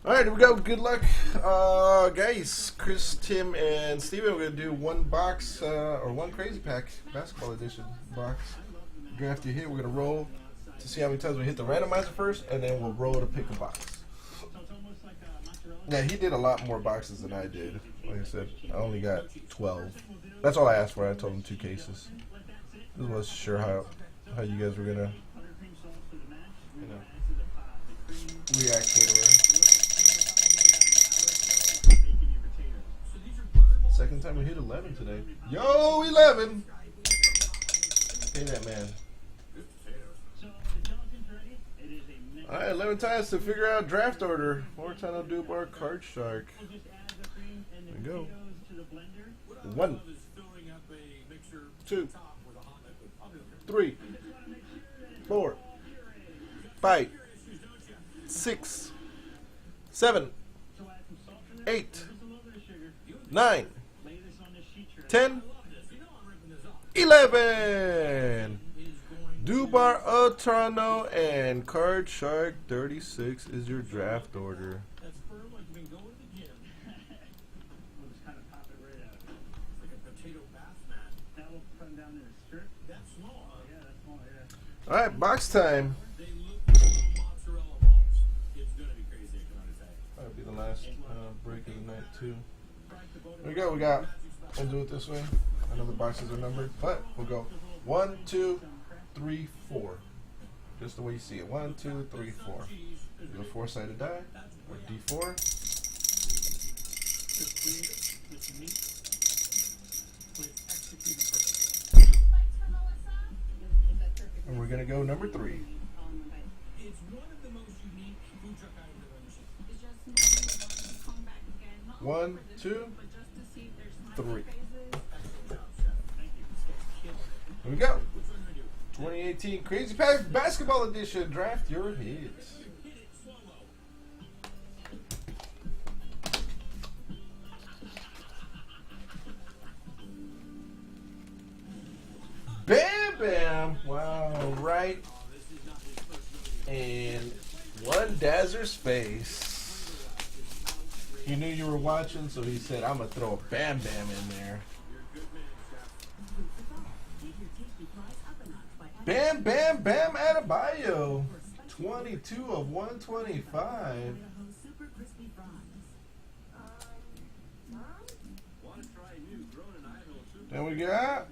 All right, here we go. Good luck, guys. Chris, Tim, and Steven. We're gonna do one box or one crazy pack basketball edition box. Draft you hit. We're gonna roll to see how many times we hit the randomizer first, and then we'll roll to pick a box. Yeah, he did a lot more boxes than I did. Like I said, I only got 12. That's all I asked for. I told him 2 cases. I wasn't sure how you guys were gonna, react to it. Second time we hit 11 today. Yo, 11! Pay that man. Alright, 11 times to figure out draft order. More time to do bar card shark. There we go. 1, 2, 3, 4, 5, 6, 7, 8, 9, 10, 11. Dubar Toronto and Card Shark 36 is your draft order. All right, box time. That'll be the last break of the night too. There we go. We'll do it this way. I know the boxes are numbered, but we'll go 1, 2, 3, 4. Just the way you see it. 1, 2, 3, 4. Do a 4-sided die or D4. And we're gonna go number 3. 1, 2, 3. Here we go. 2018 Crazy Pack Basketball Edition. Draft your hits. Bam Bam. Wow, right. And one Dazzer's face. He knew you were watching, so he said, I'm going to throw a Bam Bam in there. Bam Bam Bam Adebayo. 22 of 125. Then we got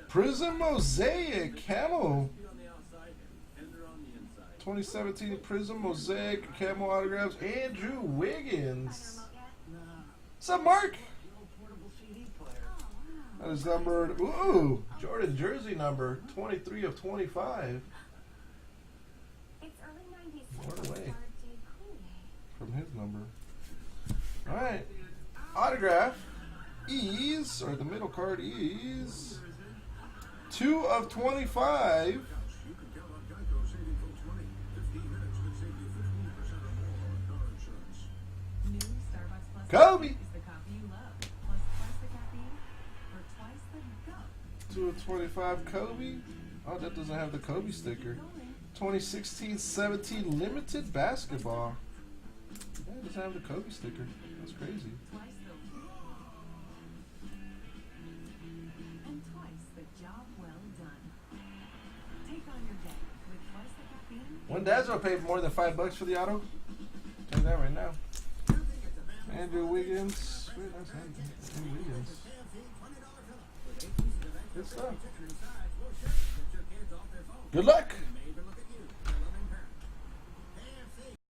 Prism Mosaic Camo. 2017 Prism Mosaic Camo autographs. Andrew Wiggins. What's up, Mark? That is numbered. Ooh, Jordan jersey number 23 of 25. What away from his number. All right, autograph is, or the middle card is 2 of 25. Kobe. 2 of 25 Kobe. Oh, that doesn't have the Kobe sticker. 2016-17 limited basketball. Yeah, it doesn't have the Kobe sticker. That's crazy. One Dazzle paid more than $5 for the auto. Tell you that right now. Andrew Wiggins. Wait, that's Andrew Wiggins. Good stuff. Good luck.